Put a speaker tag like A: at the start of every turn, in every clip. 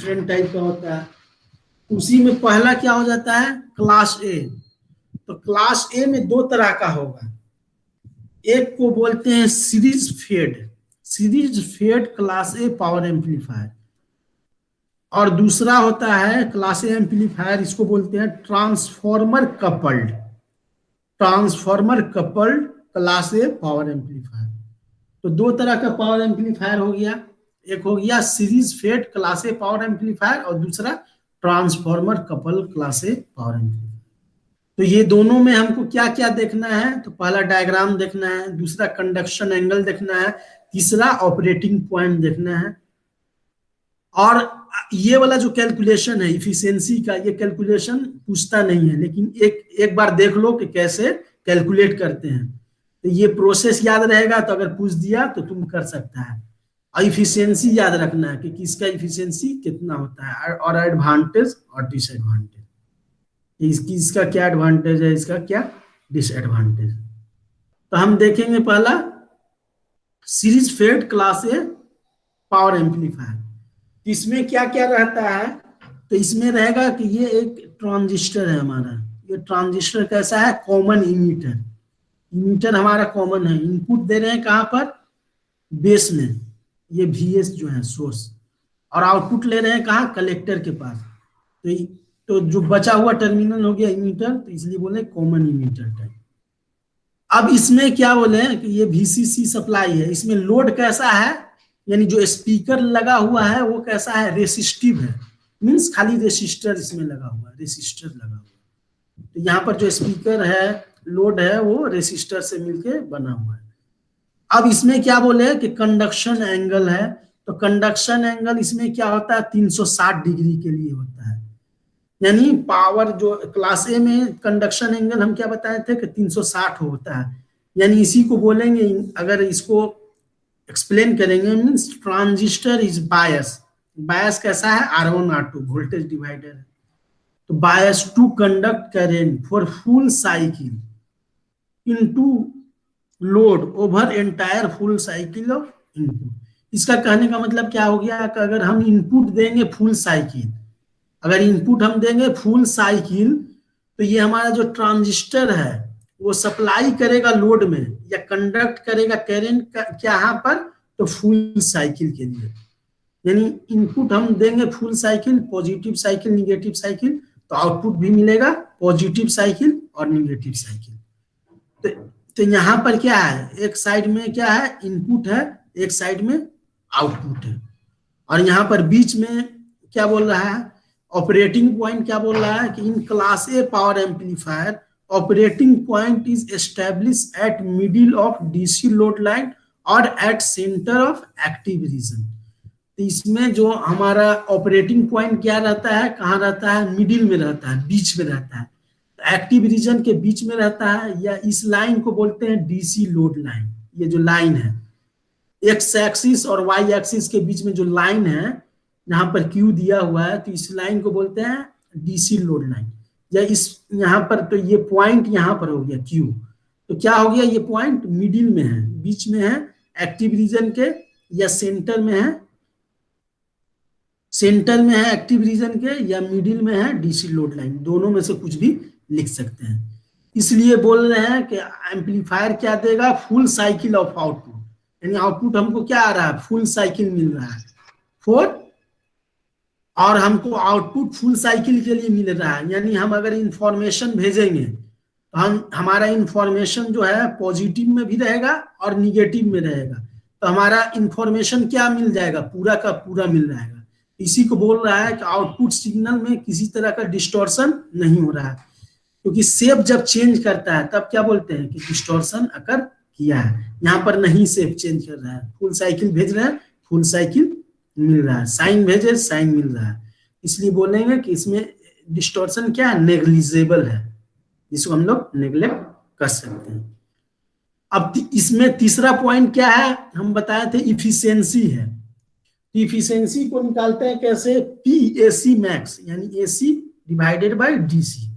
A: Different type का होता है। उसी में पहला क्या हो जाता है, क्लास ए। तो क्लास ए में दो तरह का होगा, एक को बोलते हैं series fed class A power amplifier, और दूसरा होता है क्लास ए एम्पलीफायर, इसको बोलते हैं transformer coupled class A power amplifier. तो दो तरह का पावर एम्पलीफायर हो गया, एक हो गया series fed class A power amplifier और दूसरा transformer couple class A power amplifier. तो ये दोनों में हमको क्या क्या देखना है, तो पहला डायग्राम देखना है, दूसरा कंडक्शन एंगल देखना है, तीसरा ऑपरेटिंग पॉइंट देखना है। और ये वाला जो कैलकुलेशन है इफिशियंसी का, ये कैलकुलेशन पूछता नहीं है, लेकिन एक बार देख लो कि कैसे कैलकुलेट करते हैं, तो ये प्रोसेस याद रहेगा, तो अगर पूछ दिया तो तुम कर सकता है। और इफिशियंसी याद रखना है कि किसका इफिशियंसी कितना होता है, और एडवांटेज और डिसएडवांटेज, इसका क्या एडवांटेज है, इसका क्या डिसएडवांटेज। तो हम देखेंगे पहला series fed class A power amplifier. इसमें क्या क्या रहता है, तो इसमें रहेगा कि ये एक ट्रांजिस्टर है हमारा, ये ट्रांजिस्टर कैसा है, कॉमन इमीटर हमारा कॉमन है, इनपुट दे रहे हैं कहां पर, बेस में, ये VS जो है सोर्स, और आउटपुट ले रहे हैं कहां, कलेक्टर के पास। तो जो बचा हुआ टर्मिनल हो गया इमीटर, तो इसलिए बोले कॉमन इमीटर टाइप। अब इसमें क्या बोले कि ये VCC सप्लाई है, इसमें लोड कैसा है, यानी जो स्पीकर लगा हुआ है वो कैसा है, रेसिस्टिव है, मींस खाली रेसिस्टर इसमें लगा हुआ है, रेसिस्टर लगा हुआ है। तो यहाँ पर जो स्पीकर है, लोड है, वो रेसिस्टर से मिलके बना हुआ है। अब इसमें क्या बोले कि कंडक्शन एंगल है, तो कंडक्शन एंगल इसमें क्या होता है, 360 डिग्री के लिए होता है। यानी पावर जो क्लास ए में कंडक्शन एंगल हम क्या बताए थे कि 360 होता है, यानी इसी को बोलेंगे, अगर इसको एक्सप्लेन करेंगे, मींस ट्रांजिस्टर इज बायस कैसा है, R1 R2 वोल्टेज डिवाइडर है, तो bias to conduct current for full cycle into load over entire full cycle of input. इसका कहने का मतलब क्या हो गया कि अगर हम इनपुट देंगे फुल साइकिल, अगर इनपुट हम देंगे फुल साइकिल, तो ये हमारा जो ट्रांजिस्टर है वो सप्लाई करेगा लोड में, या कंडक्ट करेगा करंट क्या यहाँ पर, तो फुल साइकिल के लिए। यानी इनपुट हम देंगे full cycle, positive cycle negative cycle, तो आउटपुट भी मिलेगा पॉजिटिव साइकिल और निगेटिव साइकिल। तो यहाँ पर क्या है, एक साइड में क्या है, इनपुट है, एक साइड में आउटपुट है, और यहाँ पर बीच में क्या बोल रहा है, ऑपरेटिंग पॉइंट क्या बोल रहा है कि in class A power amplifier operating point is establish at middle of DC load line और at centre of active region. तो इसमें जो हमारा ऑपरेटिंग पॉइंट क्या रहता है, कहाँ रहता है, मिडिल में रहता है, बीच में रहता है, एक्टिव रीजन के बीच में रहता है, या इस लाइन को बोलते हैं डीसी लोड लाइन। ये जो लाइन है एक्स एक्सिस और वाई एक्सिस के बीच में जो लाइन है, यहाँ पर क्यू दिया हुआ है, तो इस लाइन को बोलते हैं डीसी लोड लाइन, या इस यहाँ पर, तो ये पॉइंट यहाँ पर हो गया क्यू, तो क्या हो गया, ये पॉइंट मिडिल में है, बीच में है एक्टिव रीजन के, या सेंटर में है एक्टिव रीजन के, या मिडिल में है डीसी लोड लाइन, दोनों में से कुछ भी लिख सकते हैं। इसलिए बोल रहे हैं कि एम्पलीफायर क्या देगा, फुल साइकिल ऑफ आउटपुट, यानी आउटपुट हमको क्या आ रहा है, फुल साइकिल मिल रहा है और हमको आउटपुट फुल साइकिल के लिए मिल रहा है। यानी हम अगर इंफॉर्मेशन भेजेंगे तो हमारा इंफॉर्मेशन जो है पॉजिटिव में भी रहेगा और निगेटिव में रहेगा, तो हमारा इंफॉर्मेशन क्या मिल जाएगा, पूरा का पूरा मिल जाएगा। इसी को बोल रहा है कि आउटपुट सिग्नल में किसी तरह का डिस्टॉर्शन नहीं हो रहा है, क्योंकि शेप जब चेंज करता है तब क्या बोलते हैं कि डिस्टॉर्शन अकर किया है। यहाँ पर नहीं शेप चेंज कर रहा है, फुल साइकिल भेज रहे हैं, फुल साइकिल मिल रहा है, साइन भेजे साइन मिल रहा है, इसलिए बोलेंगे कि इसमें डिस्टॉर्शन क्या है, नेग्लिजिबल है, जिसको हम लोग नेग्लेक्ट कर सकते हैं। अब इसमें तीसरा पॉइंट क्या है, हम बताए थे इफिशियंसी है। इफिशियंसी को निकालते हैं कैसे, PAC मैक्स, यानी AC डिवाइडेड बाय DC।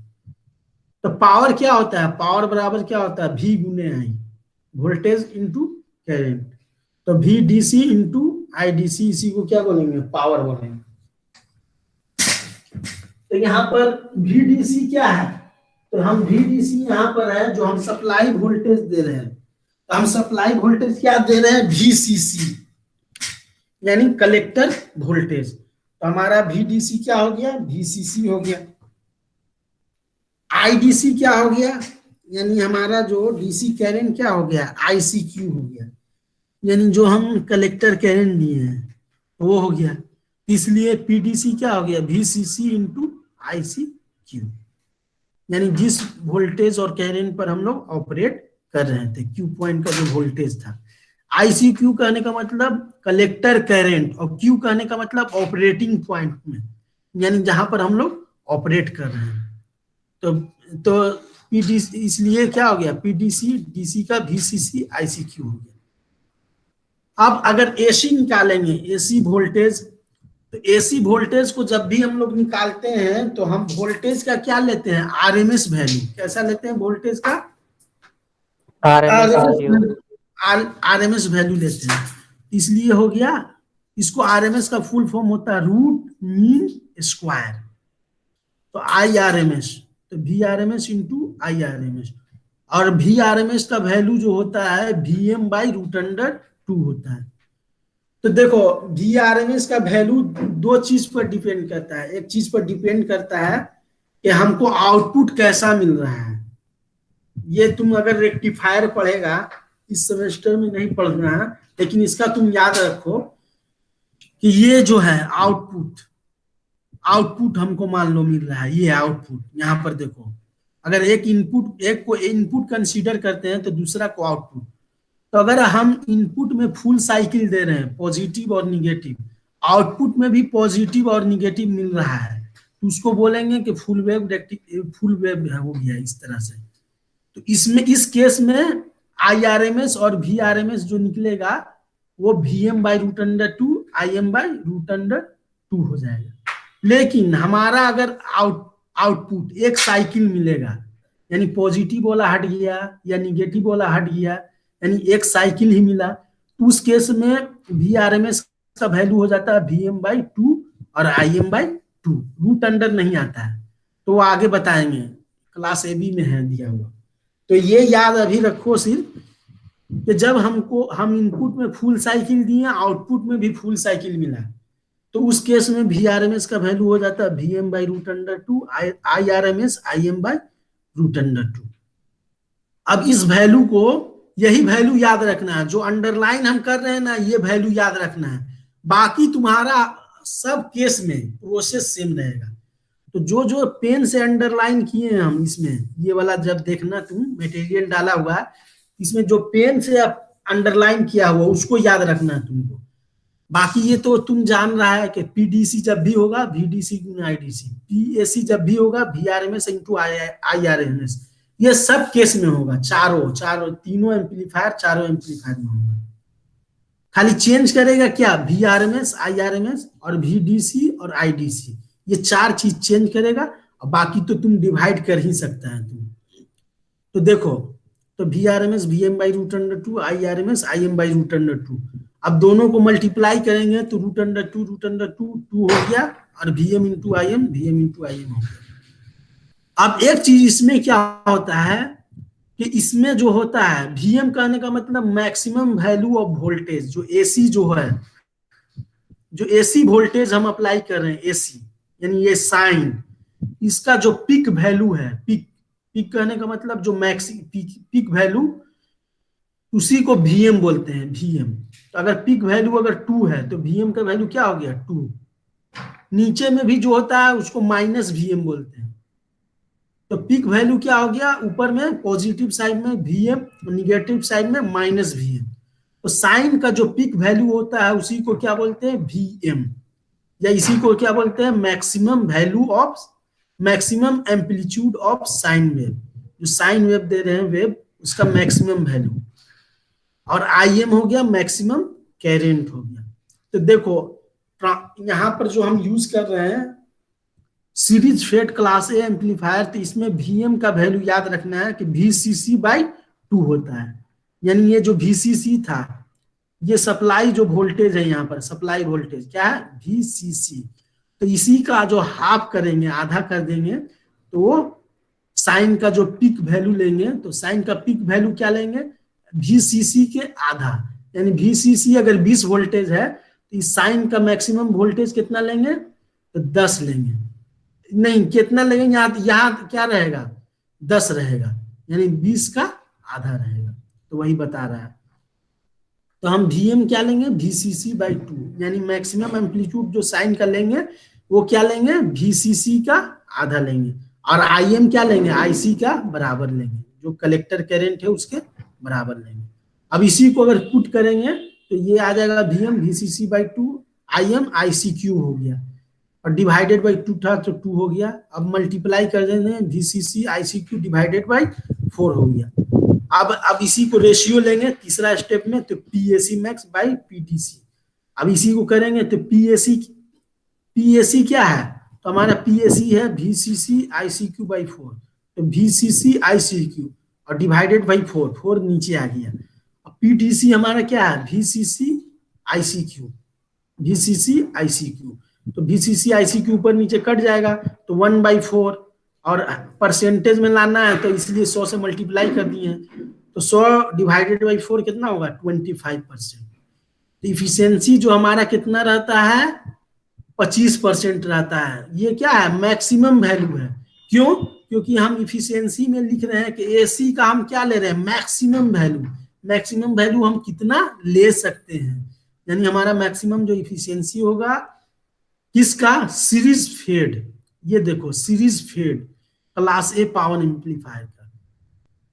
A: तो पावर क्या होता है, पावर बराबर क्या होता है, V गुने I, वोल्टेज इंटू करंट, तो VDC इंटू IDC, इसी को क्या बोलेंगे, पावर बोलेंगे। तो यहाँ पर VDC क्या है, तो हम VDC यहाँ पर है जो हम सप्लाई वोल्टेज दे रहे हैं, तो हम सप्लाई वोल्टेज क्या दे रहे हैं, VCC यानी कलेक्टर वोल्टेज। तो हमारा VDC क्या हो गया, VCC हो गया। IDC क्या हो गया, यानी हमारा जो डीसी कैरेंट क्या हो गया, ICQ हो गया, यानी जो हम कलेक्टर कैरेंट दिए हैं वो हो गया। इसलिए PDC क्या हो गया, VCC इंटू ICQ, यानी जिस वोल्टेज और कैरेंट पर हम लोग ऑपरेट कर रहे थे, क्यू पॉइंट का जो वोल्टेज था। ICQ कहने का मतलब कलेक्टर कैरेंट, और क्यू कहने का मतलब ऑपरेटिंग पॉइंट में, यानी जहां पर हम लोग ऑपरेट कर रहे हैं। तो PDC, इसलिए क्या हो गया, PDC DC का VCC ICQ हो गया। अब अगर AC निकालेंगे, AC वोल्टेज, तो AC वोल्टेज को जब भी हम लोग निकालते हैं तो हम वोल्टेज का क्या लेते हैं, RMS वैल्यू। कैसा लेते हैं वोल्टेज का, RMS वैल्यू लेते हैं। इसलिए हो गया, इसको RMS का फुल फॉर्म होता है रूट मीन स्क्वायर, तो IRMS, तो VRMS इंटू IRMS, और VRMS का वैल्यू जो होता है VM/√2 होता है। तो देखो VRMS का वैल्यू दो चीज पर डिपेंड करता है, एक चीज पर डिपेंड करता है कि हमको आउटपुट कैसा मिल रहा है। ये तुम अगर रेक्टिफायर पढ़ेगा, इस सेमेस्टर में नहीं पढ़ना है, लेकिन इसका तुम याद रखो कि ये जो है आउटपुट हमको मान लो मिल रहा है, ये आउटपुट। यहाँ पर देखो, अगर एक को इनपुट कंसीडर करते हैं तो दूसरा को आउटपुट। तो अगर हम इनपुट में फुल साइकिल दे रहे हैं, पॉजिटिव और निगेटिव, आउटपुट में भी पॉजिटिव और निगेटिव मिल रहा है, तो उसको बोलेंगे कि फुल वेव हो गया इस तरह से। तो इसमें इस केस में IRMS और VRMS जो निकलेगा वो VM/√2 IM/√2 हो जाएगा। लेकिन हमारा अगर आउटपुट एक साइकिल मिलेगा, यानी पॉजिटिव वाला हट गया या निगेटिव वाला हट गया, यानी एक साइकिल ही मिला, तो उस केस में VRMS का वैल्यू हो जाता है VM/2 और IM/2, रूट अंडर नहीं आता है, तो वो आगे बताएंगे, क्लास AB में है दिया हुआ। तो ये याद अभी रखो सिर्फ कि जब हम इनपुट में फुल साइकिल दिए, आउटपुट में भी फुल साइकिल मिला, तो उस केस में VRMS का वैल्यू हो जाता है VM/√2, IRMS IM/√2। अब इस वैल्यू को, यही वैल्यू याद रखना है, जो अंडरलाइन हम कर रहे हैं ना, ये वैल्यू याद रखना है। बाकी तुम्हारा सब केस में प्रोसेस सेम रहेगा। तो जो जो पेन से अंडरलाइन किए हैं हम इसमें, ये वाला जब देखना तुम मटेरियल डाला हुआ है, इसमें जो पेन से अंडरलाइन किया हुआ उसको याद रखना है तुमको। बाकी ये तो तुम जान रहा है कि PDC जब भी होगा VDC गुना IDC, PAC जब भी होगा VRMS इंटू IRMS, ये सब केस में होगा, तीनों एम्पलीफायर, चारों एम्पलीफायर में होगा। खाली चेंज करेगा क्या, VRMS IRMS और VDC और IDC, ये चार चीज चेंज करेगा, और बाकी तो तुम डिवाइड कर ही सकता है तुम। तो देखो, तो VRMS VM/√2, IRMS IM/√2, अब दोनों को मल्टीप्लाई करेंगे तो √2 हो गया, और VM इंटू IM हो गया। अब एक चीज इसमें क्या होता है कि इसमें जो होता है, VM कहने का मतलब मैक्सिमम वैल्यू ऑफ वोल्टेज, जो AC जो है, जो AC वोल्टेज हम अप्लाई कर रहे हैं, AC यानी ये साइन, इसका जो पीक वैल्यू है, पीक कहने का मतलब जो पीक वैल्यू, उसी को VM बोलते हैं, VM। तो अगर पीक वैल्यू अगर 2 है तो VM का वैल्यू क्या हो गया, 2। नीचे में भी जो होता है उसको -VM बोलते हैं। तो पीक वैल्यू क्या हो गया, ऊपर में पॉजिटिव साइड में VM, निगेटिव साइड में -VM। तो साइन का जो पीक वैल्यू होता है उसी को क्या बोलते हैं, VM, या इसी को क्या बोलते हैं, maximum amplitude of sine wave. जो साइन वेव दे रहे हैं वेव, उसका मैक्सिमम वैल्यू, और IM हो गया मैक्सिमम कैरेंट हो गया। तो देखो यहाँ पर जो हम यूज कर रहे हैं series fed class A amplifier, तो इसमें VM का वैल्यू याद रखना है कि VCC/2 होता है। यानी ये जो VCC था, ये सप्लाई जो वोल्टेज है, यहाँ पर सप्लाई वोल्टेज क्या है, VCC। तो इसी का जो हाफ करेंगे, आधा कर देंगे, तो वो साइन का जो पीक वैल्यू लेंगे, तो साइन का पीक वैल्यू क्या लेंगे, VCC के आधा, यानी VCC अगर 20 वोल्टेज है तो इस साइन का मैक्सिमम वोल्टेज कितना लेंगे, तो 10 लेंगे, नहीं कितना लेंगे, यहाँ क्या रहेगा, 10 रहेगा, यानी 20 का आधा रहेगा, तो वही बता रहा है। तो हम VM क्या लेंगे, VCC/2, यानी मैक्सिमम एम्पलीट्यूड जो साइन का लेंगे वो क्या लेंगे, VCC का आधा लेंगे, और IM क्या लेंगे, IC का बराबर लेंगे, जो कलेक्टर करंट है उसके बराबर लेंगे। अब इसी को अगर पुट करेंगे तो ये आ जाएगा VM VCC/2, IM ICQ हो गया, और डिवाइडेड बाई 2 था तो 2 हो गया। अब मल्टीप्लाई कर देंगे, VCC ICQ डिवाइडेड बाई 4 हो गया। अब इसी को रेशियो लेंगे तीसरा स्टेप में, तो PAC मैक्स बाई PTC। अब इसी को करेंगे तो PAC क्या है, तो हमारा PAC है VCC ICQ/4, तो VCC ICQ और डिवाइडेड बाई 4 नीचे आ गया। अब PTC हमारा क्या है, VCC ICQ, तो VCC ICQ ऊपर नीचे कट जाएगा, तो 1/4, और परसेंटेज में लाना है तो इसलिए 100 से मल्टीप्लाई कर दिए हैं, तो 100 डिवाइडेड बाई 4 कितना होगा, 25%। तो इफिशियंसी जो हमारा कितना रहता है, 25% रहता है। ये क्या है, मैक्सिमम वैल्यू है। क्यों, क्योंकि हम इफिशियंसी में लिख रहे हैं कि AC का हम क्या ले रहे हैं, मैक्सिमम वैल्यू। मैक्सिमम वैल्यू हम कितना ले सकते हैं, यानी हमारा मैक्सिमम जो इफिशियंसी होगा किसका, सीरीज फेड। ये देखो series fed class A power amplifier का।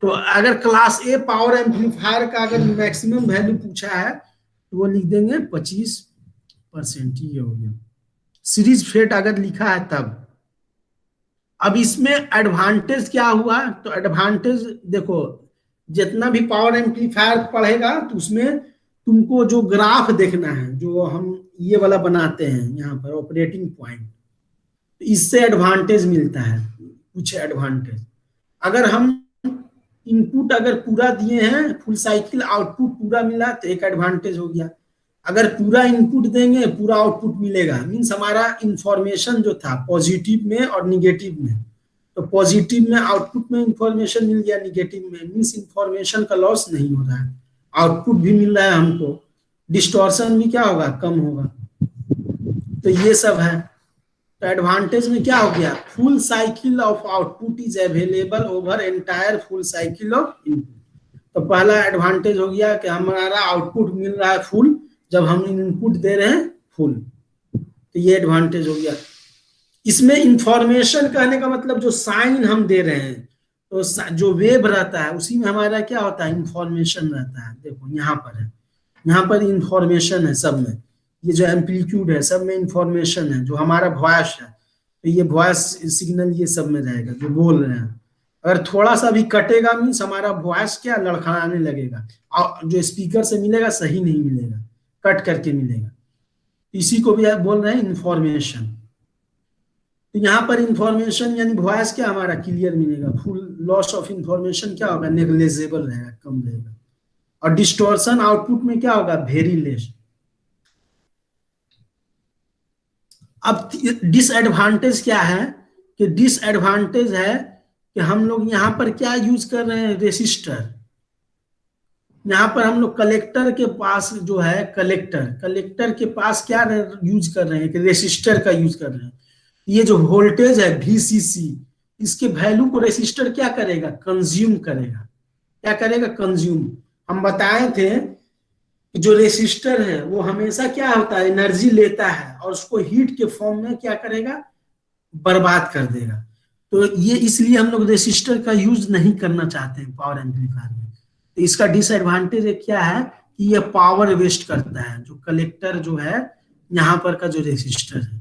A: तो अगर क्लास A पावर एम्पलीफायर का अगर मैक्सिमम वैल्यू पूछा है तो वो लिख देंगे 25%, ये हो गया सीरीज फेड अगर लिखा है तब। अब इसमें एडवांटेज क्या हुआ, तो एडवांटेज देखो, जितना भी पावर एम्पलीफायर पढ़ेगा तो उसमें तुमको जो ग्राफ देखना है, जो हम ये वाला बनाते हैं यहाँ पर ऑपरेटिंग पॉइंट, तो इससे एडवांटेज मिलता है कुछ एडवांटेज। अगर हम इनपुट अगर पूरा दिए हैं फुल साइकिल, आउटपुट पूरा मिला तो एक एडवांटेज हो गया। अगर पूरा इनपुट देंगे पूरा आउटपुट मिलेगा, मीन्स हमारा इंफॉर्मेशन जो था पॉजिटिव में और निगेटिव में, तो पॉजिटिव में आउटपुट में इंफॉर्मेशन मिल गया, निगेटिव में मीन्स इंफॉर्मेशन का लॉस नहीं हो रहा है, आउटपुट भी मिल रहा है हमको, डिस्टॉर्शन भी क्या होगा, कम होगा। तो ये सब है। तो एडवांटेज में क्या हो गया, full cycle of output is available over entire full cycle of input. तो पहला एडवांटेज हो गया कि हमारा आउटपुट मिल रहा है फुल जब हम इनपुट दे रहे हैं फुल, तो ये एडवांटेज हो गया। इसमें इंफॉर्मेशन कहने का मतलब जो साइन हम दे रहे हैं, तो जो वेव रहता है उसी में हमारा क्या होता है, इंफॉर्मेशन रहता है। देखो यहाँ पर है, यहाँ पर इंफॉर्मेशन है सब में, ये जो एम्पलीट्यूड है सब में इंफॉर्मेशन है। जो हमारा वॉइस है तो ये वॉइस सिग्नल ये सब में रहेगा जो बोल रहे हैं। अगर थोड़ा सा भी कटेगा मीन्स हमारा वॉइस क्या लड़खड़ाने लगेगा, और जो स्पीकर से मिलेगा सही नहीं मिलेगा, कट करके मिलेगा। इसी को भी बोल रहे हैं इंफॉर्मेशन। तो यहाँ पर इंफॉर्मेशन यानी वॉइस क्या हमारा क्लियर मिलेगा, फुल लॉस ऑफ इंफॉर्मेशन क्या होगा, नेग्लेजेबल रहेगा, कम रहेगा। और डिस्टॉर्शन आउटपुट में क्या होगा, वेरी लेस। अब डिसएडवांटेज क्या है, कि डिसएडवांटेज है कि हम लोग यहाँ पर क्या यूज कर रहे हैं, रेसिस्टर। यहाँ पर हम लोग कलेक्टर के पास जो है, कलेक्टर के पास क्या यूज कर रहे हैं, कि रेसिस्टर का यूज कर रहे हैं। ये जो वोल्टेज है VCC, इसके वैल्यू को रेसिस्टर क्या करेगा, कंज्यूम करेगा। क्या करेगा, कंज्यूम। हम बताए थे कि जो रेसिस्टर है वो हमेशा क्या होता है, एनर्जी लेता है और उसको हीट के फॉर्म में क्या करेगा, बर्बाद कर देगा। तो ये इसलिए हम लोग रेसिस्टर का यूज नहीं करना चाहते हैं पावर एम्पलीफायर में। तो इसका डिसएडवांटेज क्या है कि ये पावर वेस्ट करता है, जो कलेक्टर जो है यहाँ पर का जो रेसिस्टर है।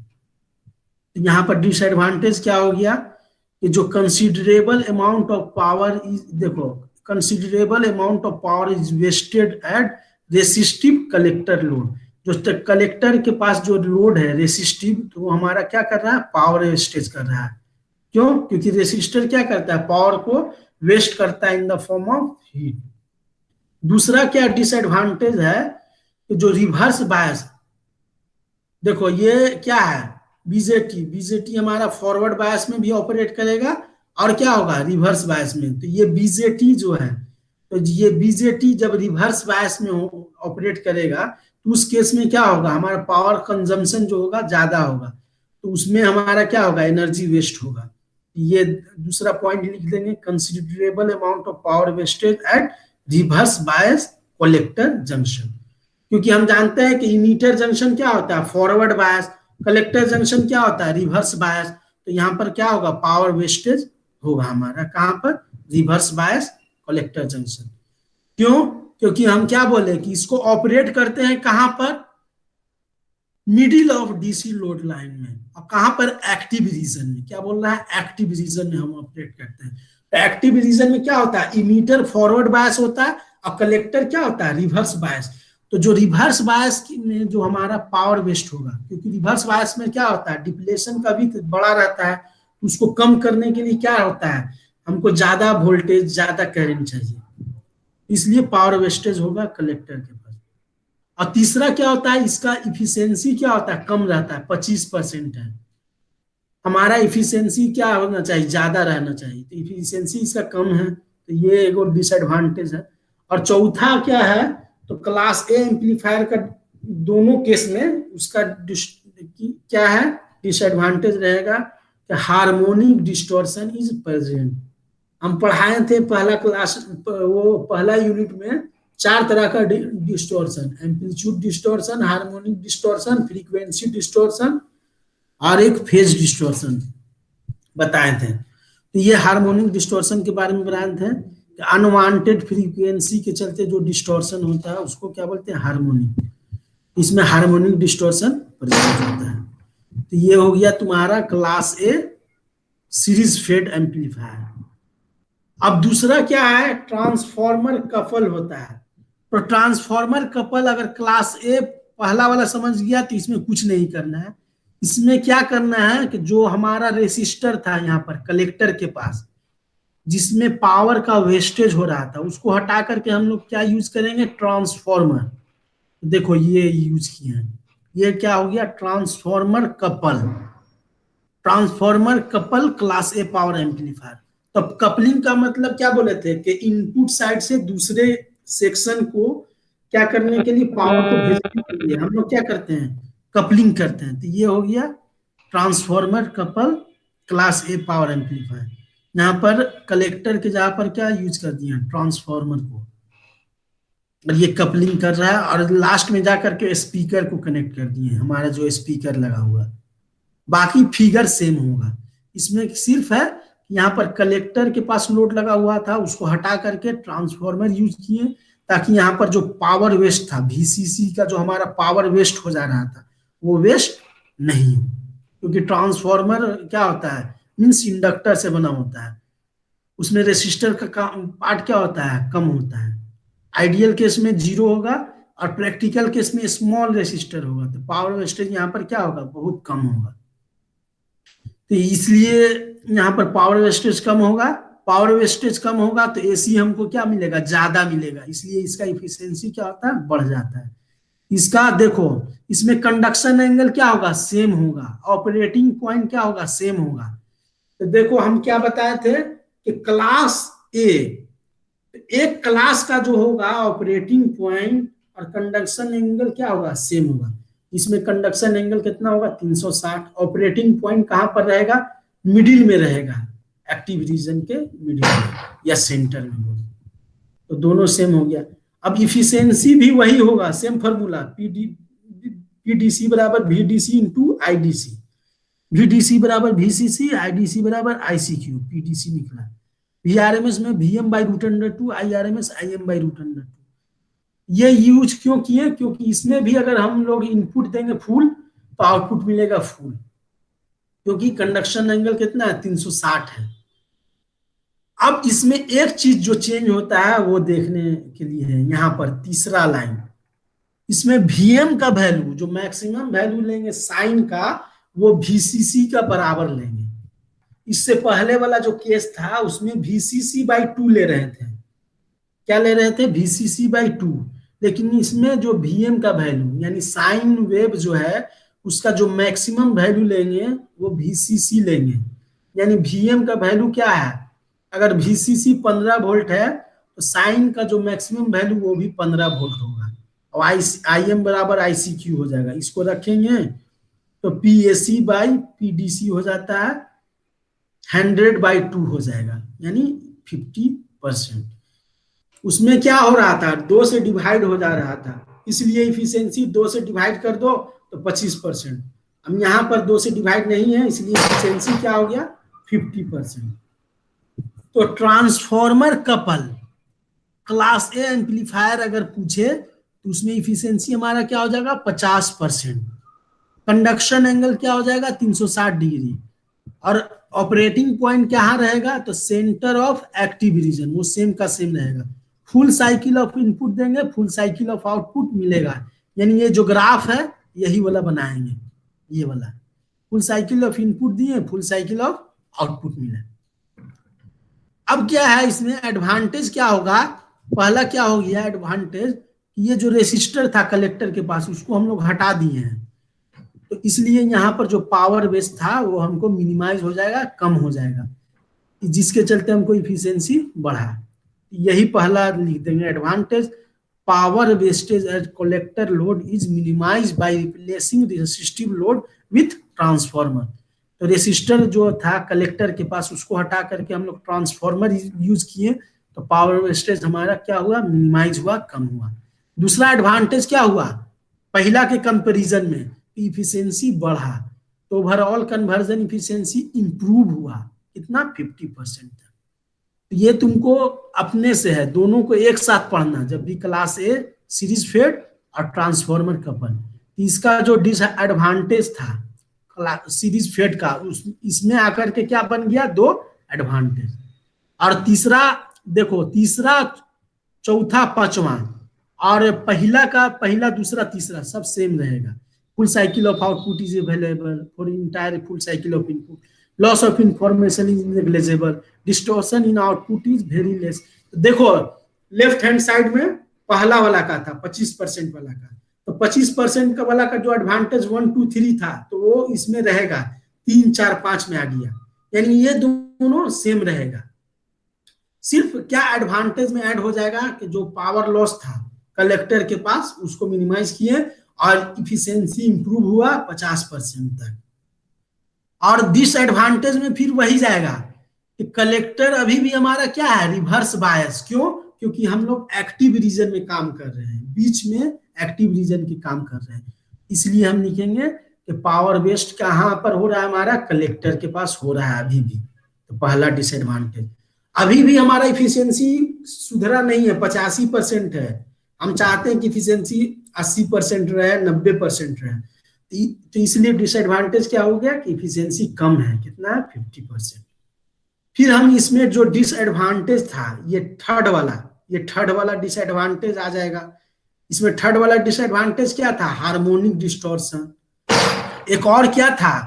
A: तो यहाँ पर डिसएडवांटेज क्या हो गया कि जो considerable amount of power is, देखो considerable amount of power is wasted at resistive collector load. जो कलेक्टर के पास जो लोड है रेसिस्टिव, तो वो हमारा क्या कर रहा है, पावर वेस्टेज कर रहा है। क्यों, क्योंकि रेसिस्टर क्या करता है, पावर को वेस्ट करता है in the form of heat. दूसरा क्या डिसएडवांटेज है कि जो रिवर्स बायस, देखो ये क्या है, बीजेटी, बीजेटी हमारा फॉरवर्ड बायस में भी ऑपरेट करेगा और क्या होगा, रिवर्स बायस में। तो ये बीजेटी जो है, तो ये बीजेटी जब रिवर्स बायस में ऑपरेट करेगा तो उस केस में क्या होगा, हमारा पावर कंजम्पशन जो होगा ज्यादा होगा, तो उसमें हमारा क्या होगा, एनर्जी वेस्ट होगा। ये दूसरा पॉइंट लिख देंगे, considerable amount of power wastage at reverse bias collector junction. क्योंकि हम जानते हैं कि इमीटर जंक्शन क्या होता है, फॉरवर्ड बायस, कलेक्टर जंक्शन क्या होता है, रिवर्स बायस। तो यहाँ पर क्या होगा, पावर वेस्टेज होगा हमारा, कहां पर, रिवर्स बायस कलेक्टर जंक्शन। क्यों, क्योंकि हम क्या बोले कि इसको ऑपरेट करते हैं कहां पर, middle of DC load line में, और कहां पर, एक्टिव रीजन में। क्या बोल रहा है, एक्टिव रीजन में हम ऑपरेट करते हैं। तो एक्टिव रीजन में क्या होता है, इमीटर फॉरवर्ड बायस होता है और कलेक्टर क्या होता है, रिवर्स बायस। तो जो रिवर्स बायस में जो हमारा पावर वेस्ट होगा, क्योंकि रिवर्स बायस में क्या होता है, डिप्लेशन का भी बड़ा रहता है, तो उसको कम करने के लिए क्या होता है, हमको ज्यादा वोल्टेज ज्यादा करंट चाहिए, इसलिए पावर वेस्टेज होगा कलेक्टर के पास। और तीसरा क्या होता है, इसका इफिशियंसी क्या होता है, कम रहता है, 25% है। हमारा इफिशियंसी क्या होना चाहिए, ज्यादा रहना चाहिए, तो इफिशियंसी इसका कम है, तो ये एक और डिसएडवांटेज है। और चौथा क्या है, तो क्लास ए एम्पलीफायर का दोनों केस में उसका क्या है, डिसएडवांटेज रहेगा कि हार्मोनिक डिस्टॉर्शन इज प्रेजेंट। हम पढ़ाए थे पहला क्लास, वो पहला यूनिट में 4 तरह का distortion, amplitude distortion, harmonic distortion, frequency distortion और एक फेज डिस्टॉर्शन बताए थे। तो ये हार्मोनिक डिस्टॉर्शन के बारे में बताए थे कि अनवांटेड फ्रीक्वेंसी के चलते जो डिस्टॉर्शन होता है उसको क्या बोलते हैं, हार्मोनिक। इसमें हार्मोनिक डिस्टॉर्शन प्रेजेंट होता है। तो ये हो गया तुम्हारा class A series fed amplifier. अब दूसरा क्या है, ट्रांसफॉर्मर कपल होता है। तो ट्रांसफॉर्मर कपल अगर क्लास ए पहला वाला समझ गया तो इसमें कुछ नहीं करना है। इसमें क्या करना है कि जो हमारा रेसिस्टर था यहाँ पर कलेक्टर के पास, जिसमें पावर का वेस्टेज हो रहा था, उसको हटा करके हम लोग क्या यूज करेंगे, ट्रांसफॉर्मर। देखो ये यूज किए हैं, ये क्या हो गया, transformer couple, transformer couple class A power amplifier. तो कपलिंग का मतलब क्या बोले थे कि इनपुट साइड से दूसरे सेक्शन को क्या करने के लिए, पावर को भेजने के लिए हम लोग क्या करते हैं, कपलिंग करते हैं। तो ये हो गया transformer couple class A power amplifier. यहाँ पर कलेक्टर के जगह पर क्या यूज कर दिया, ट्रांसफॉर्मर को, और ये कपलिंग कर रहा है, और लास्ट में जाकर के स्पीकर को कनेक्ट कर दिए, हमारा जो स्पीकर लगा हुआ। बाकी फिगर सेम होगा, इसमें सिर्फ है यहाँ पर कलेक्टर के पास लोड लगा हुआ था, उसको हटा करके ट्रांसफॉर्मर यूज किए, ताकि यहाँ पर जो पावर वेस्ट था, वीसीसी का जो हमारा पावर वेस्ट हो जा रहा था, वो वेस्ट नहीं हो। क्योंकि ट्रांसफॉर्मर क्या होता है, मीन्स इंडक्टर से बना होता है, उसमें रेसिस्टर का पार्ट क्या होता है, कम होता है। आइडियल केस में 0 होगा और प्रैक्टिकल केस में स्मॉल रेसिस्टर होगा, तो पावर वेस्टेज यहाँ पर क्या होगा, बहुत कम होगा। तो इसलिए यहाँ पर पावर वेस्टेज कम होगा, पावर वेस्टेज कम होगा तो एसी हमको क्या मिलेगा, ज्यादा मिलेगा, इसलिए इसका इफिशियंसी क्या होता है, बढ़ जाता है। इसका देखो, इसमें कंडक्शन एंगल क्या होगा, सेम होगा, ऑपरेटिंग पॉइंट क्या होगा, सेम होगा। तो देखो हम क्या बताए थे कि क्लास ए, एक क्लास का जो होगा ऑपरेटिंग पॉइंट और कंडक्शन एंगल क्या होगा, सेम होगा। इसमें कंडक्शन एंगल कितना होगा, 360, ऑपरेटिंग पॉइंट कहां पर रहेगा, मिडिल में रहेगा, एक्टिव रीजन के मिडिल में या सेंटर में होगा। तो दोनों सेम हो गया। अब इफिशियंसी भी वही होगा, सेम फॉर्मूला, पीडीसी बराबर वीडीसी इंटू आईडीसी, वीडीसी बराबर वीसीसी, आईडीसी बराबर आईसीक्यू, पीडीसी निकला। वीआरएमएस में VM by root under 2, IRMS IM by root under 2। ये यूज क्यों किए, क्योंकि इसमें भी अगर हम लोग इनपुट देंगे फुल तो आउटपुट मिलेगा फुल, क्योंकि कंडक्शन एंगल कितना है, 360 है। अब इसमें एक चीज जो चेंज होता है वो देखने के लिए है, यहाँ पर तीसरा लाइन, इसमें वीएम का वैल्यू जो मैक्सिमम वैल्यू लेंगे साइन का, वो वीसीसी का बराबर लेंगे। इससे पहले वाला जो केस था उसमें वीसीसी बाई 2 ले रहे थे, क्या ले रहे थे, वीसीसी बाई 2। लेकिन इसमें जो वीएम का वैल्यू यानी साइन वेव जो है उसका जो मैक्सिमम वैल्यू लेंगे वो VCC लेंगे। यानी VM का वैल्यू क्या है, अगर VCC 15 वोल्ट है तो साइन का जो मैक्सिमम वैल्यू वो भी 15 वोल्ट होगा, और IM बराबर ICQ हो जाएगा। इसको रखेंगे तो PAC बाई PDC हो जाता है 100/2 हो जाएगा, यानी 50%। उसमें क्या हो रहा था, 2 से डिवाइड हो जा रहा था, इसलिए इफिशियंसी 2 से डिवाइड कर दो तो 25%। अब यहाँ पर 2 से डिवाइड नहीं है, इसलिए इफिशियंसी क्या हो गया, 50%। तो transformer couple class A amplifier अगर पूछे तो उसमें इफिशियंसी हमारा क्या हो जाएगा, 50%। कंडक्शन एंगल क्या हो जाएगा, 360 डिग्री। और ऑपरेटिंग पॉइंट क्या रहेगा, तो सेंटर ऑफ एक्टिव रीजन वो सेम का सेम रहेगा। फुल साइकिल ऑफ इनपुट देंगे, फुल साइकिल ऑफ आउटपुट मिलेगा। यानी ये जो ग्राफ है यही वाला बनाएंगे, ये वाला फुल साइकिल ऑफ इनपुट दिए, फुल साइकिल ऑफ आउटपुट मिला। अब क्या है इसमें एडवांटेज क्या होगा, पहला क्या हो गया एडवांटेज, ये जो रेसिस्टर था कलेक्टर के पास उसको हम लोग हटा दिए हैं, तो इसलिए यहाँ पर जो पावर बेस था वो हमको मिनिमाइज हो जाएगा, कम हो जाएगा, जिसके चलते हमको इफिशियंसी बढ़ा। यही पहला लिख देंगे advantage, power wastage at collector load is minimise by replacing resistive load with transformer. तो रेसिस्टर जो था कलेक्टर के पास उसको हटा करके हम लोग ट्रांसफॉर्मर यूज किए, तो पावर वेस्टेज हमारा क्या हुआ, मिनिमाइज हुआ, कम हुआ। दूसरा एडवांटेज क्या हुआ, पहला के कंपैरिजन में इफिशियंसी बढ़ा, तो ओवरऑल कन्वर्जन इफिशियंसी इंप्रूव हुआ, कितना, 50% तक। ये तुमको अपने से है, दोनों को एक साथ पढ़ना जब भी क्लास ए सीरीज फेड और ट्रांसफॉर्मर कपल। इसका जो डिसएडवांटेज था सीरीज फेड का, इसमें आकर के क्या बन गया, 2 एडवांटेज। और तीसरा देखो, तीसरा चौथा पांचवा और पहला का पहला दूसरा तीसरा सब सेम रहेगा। Full cycle of output is available for entire full cycle of input, loss of information is negligible, distortion in output is very less. देखो लेफ्ट हैंड साइड में पहला वाला का था 25% वाला का, तो 25% का वाला का जो एडवांटेज 1 2 3 था तो वो इसमें रहेगा, 3 4 5 में आ गया, यानी ये दोनों सेम रहेगा। सिर्फ क्या एडवांटेज में ऐड हो जाएगा कि जो पावर लॉस था कलेक्टर के पास उसको मिनिमाइज किए और इफिशियंसी इंप्रूव हुआ 50% तक। और डिसएडवांटेज में फिर वही जाएगा कि कलेक्टर अभी भी हमारा क्या है, रिवर्स बायस। क्यों, क्योंकि हम लोग एक्टिव रीजन में काम कर रहे हैं, बीच में एक्टिव रीजन के काम कर रहे हैं, इसलिए हम लिखेंगे कि पावर वेस्ट कहां पर हो रहा है, हमारा कलेक्टर के पास हो रहा है अभी भी। तो पहला डिसएडवांटेज, अभी भी हमारा इफिशियंसी सुधरा नहीं है, 85% है। हम चाहते हैं कि इफिशियंसी 80% रहे, 90% रहे, तो इसलिए डिसएडवांटेज क्या हो गया कि इफिशियंसी कम है, कितना है, 50%। फिर हम इसमें जो डिसएडवांटेज था ये थर्ड वाला डिसएडवांटेज आ जाएगा। इसमें थर्ड वाला डिसएडवांटेज क्या था, हार्मोनिक डिस्टॉर्शन। एक और क्या था,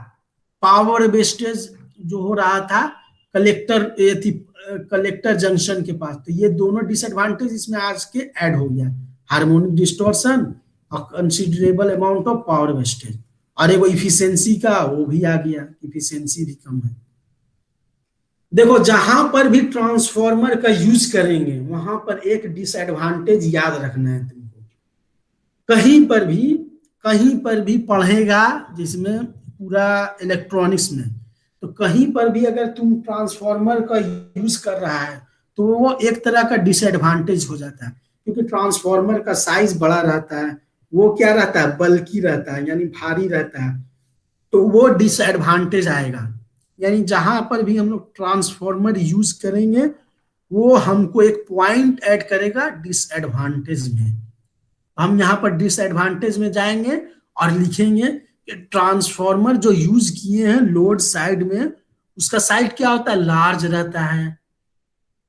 A: पावर वेस्टेज जो हो रहा था कलेक्टर जंक्शन के पास, तो ये दोनों डिसएडवांटेज इसमें आज के ऐड हो गया, हार्मोनिक डिस्टॉर्शन और considerable amount of power wastage. और एक इफिशियंसी का वो भी आ गया, इफिशियंसी भी कम है। देखो जहां पर भी ट्रांसफॉर्मर का यूज करेंगे वहां पर एक डिसएडवांटेज याद रखना है तुमको, कहीं पर भी पढ़ेगा जिसमें पूरा इलेक्ट्रॉनिक्स में, तो कहीं पर भी अगर तुम ट्रांसफॉर्मर का यूज कर रहा है तो वो एक तरह का डिसएडवांटेज हो जाता है, क्योंकि ट्रांसफॉर्मर का साइज बड़ा रहता है, वो क्या रहता है, बल्कि रहता है, यानी भारी रहता है, तो वो डिसएडवांटेज आएगा। यानी जहां पर भी हम लोग ट्रांसफॉर्मर यूज करेंगे वो हमको एक पॉइंट ऐड करेगा डिसएडवांटेज में। हम यहाँ पर डिसएडवांटेज में जाएंगे और लिखेंगे कि ट्रांसफॉर्मर जो यूज किए हैं लोड साइड में, उसका साइड क्या होता है, लार्ज रहता है,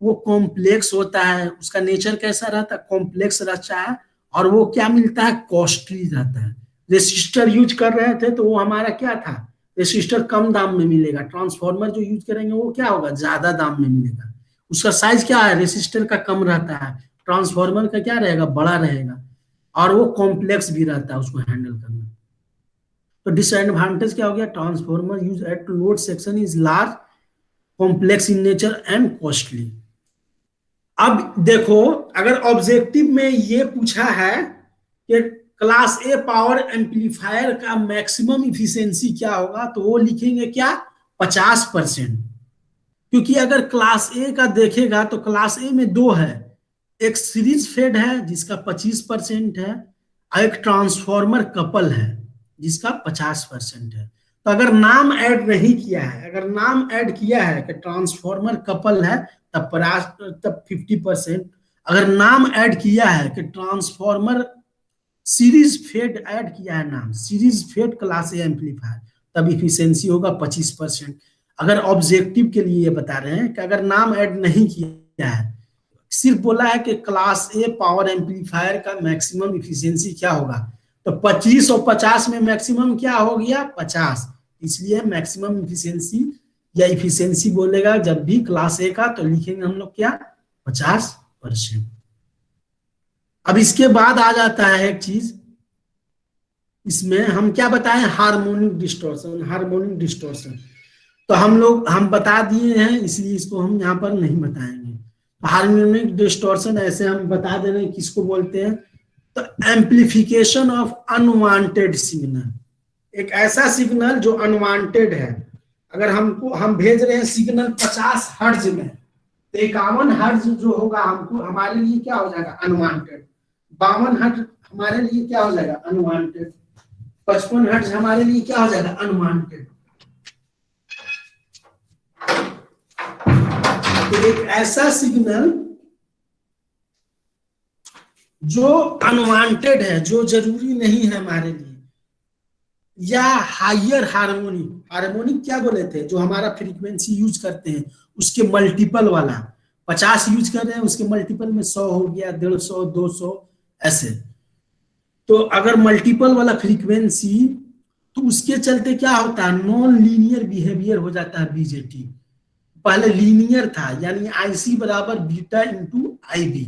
A: वो कॉम्प्लेक्स होता है, उसका नेचर कैसा रहता है, कॉम्प्लेक्स रहता है, और वो क्या मिलता है, कॉस्टली रहता है। रेसिस्टर यूज कर रहे थे तो वो हमारा क्या था, रेसिस्टर कम दाम में मिलेगा, ट्रांसफॉर्मर जो यूज करेंगे वो क्या होगा, ज्यादा दाम में मिलेगा। उसका साइज क्या है, रेसिस्टर का कम रहता है, ट्रांसफॉर्मर का क्या रहेगा, बड़ा रहेगा, और वो कॉम्प्लेक्स भी रहता है उसको हैंडल करना। तो डिसएडवांटेज क्या हो गया, transformer use at load section is large, complex in nature and costly. अब देखो, अगर ऑब्जेक्टिव में ये पूछा है कि क्लास ए पावर एम्पलीफायर का मैक्सिमम इफिशियंसी क्या होगा, तो वो लिखेंगे क्या, 50%। क्योंकि अगर क्लास ए का देखेगा तो क्लास ए में दो है, एक सीरीज फेड है जिसका 25% है, और एक ट्रांसफॉर्मर कपल है जिसका 50% है। तो अगर नाम ऐड नहीं किया है, अगर नाम ऐड किया है कि ट्रांसफॉर्मर कपल है, तब 50%। अगर नाम ऐड किया है कि ट्रांसफॉर्मर सीरीज फेड ऐड किया है, नाम series fed class A amplifier, तब इफिशियंसी होगा 25%। अगर ऑब्जेक्टिव के लिए ये बता रहे हैं कि अगर नाम ऐड नहीं किया है, सिर्फ बोला है कि क्लास ए पावर एम्पलीफायर का मैक्सिमम इफिशियंसी क्या होगा, तो 25 और 50 में मैक्सिमम क्या हो गया, 50। इसलिए मैक्सिमम इफिशियंसी या इफिशियंसी बोलेगा जब भी क्लास ए का, तो लिखेंगे हम लोग क्या, 50%। अब इसके बाद आ जाता है एक चीज, इसमें हम क्या बताएं, हार्मोनिक डिस्टॉर्शन। हार्मोनिक डिस्टॉर्शन तो हम बता दिए हैं, इसलिए इसको हम यहाँ पर नहीं बताएंगे। हार्मोनिक डिस्टॉर्शन ऐसे हम बता दे रहे हैं किसको बोलते हैं, तो एम्पलीफिकेशन ऑफ अनवांटेड सिग्नल। एक ऐसा सिग्नल जो अनवांटेड है, अगर हम भेज रहे हैं सिग्नल 50 हर्ट्ज में, तो 51 हर्ट्ज जो होगा हमको, हमारे लिए क्या हो जाएगा, अनवांटेड। 52 हर्ट्ज हमारे लिए क्या हो जाएगा, अनवांटेड। 55 हर्ट्ज हमारे लिए क्या हो जाएगा, अनवांटेड। तो एक ऐसा सिग्नल जो अनवांटेड है, जो जरूरी नहीं है हमारे लिए, या हायर हार्मोनिक। हार्मोनिक क्या बोले थे, जो हमारा फ्रीक्वेंसी यूज करते हैं उसके मल्टीपल वाला, 50 यूज कर रहे हैं उसके मल्टीपल में 100 हो गया, 150, 200 ऐसे। तो अगर मल्टीपल वाला फ्रीक्वेंसी, तो उसके चलते क्या होता है, नॉन लीनियर बिहेवियर हो जाता है बीजेटी। पहले लीनियर था, यानी आईसी बराबर बीटा इंटू आई बी,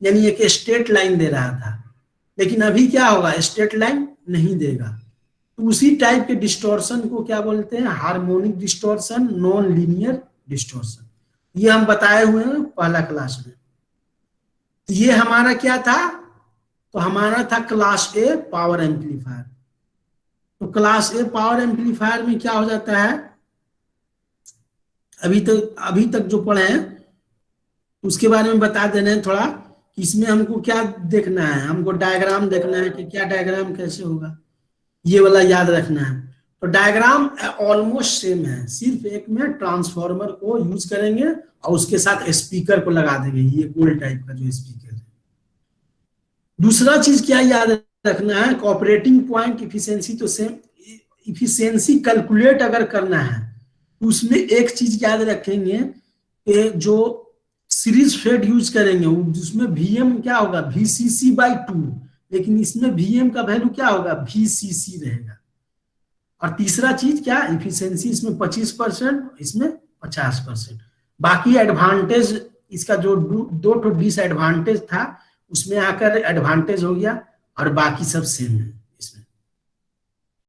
A: यानी एक स्ट्रेट लाइन दे रहा था, लेकिन अभी क्या होगा, स्ट्रेट लाइन नहीं देगा। तो उसी टाइप के डिस्टॉर्शन को क्या बोलते हैं, harmonic distortion, non linear distortion. ये हम बताए हुए हैं पहला क्लास में। तो ये हमारा क्या था, तो हमारा था क्लास ए पावर एम्पलीफायर। तो क्लास ए पावर एम्पलीफायर में क्या हो जाता है, अभी तक जो पढ़े हैं उसके बारे में बता देना है थोड़ा। इसमें हमको क्या देखना है, हमको डायग्राम देखना है कि क्या डायग्राम कैसे होगा, ये वाला याद रखना है। तो डायग्राम ऑलमोस्ट सेम है, सिर्फ एक में ट्रांसफॉर्मर को यूज करेंगे और उसके साथ स्पीकर को लगा देंगे, ये गोल टाइप का जो स्पीकर है। दूसरा चीज क्या याद रखना है, ऑपरेटिंग पॉइंट इफिशियंसी। तो सेम इफिशियंसी कैलकुलेट अगर करना है तो उसमें एक चीज याद रखेंगे कि जो सीरीज फेड यूज करेंगे उसमें वीएम क्या होगा, VCC/2, लेकिन इसमें वीएम का वैल्यू क्या होगा, VCC रहेगा। और तीसरा चीज क्या, इफिशियंसी इसमें 25%, इसमें 50%। बाकी एडवांटेज इसका जो दो डिसएडवांटेज था उसमें आकर एडवांटेज हो गया, और बाकी सब सेम है।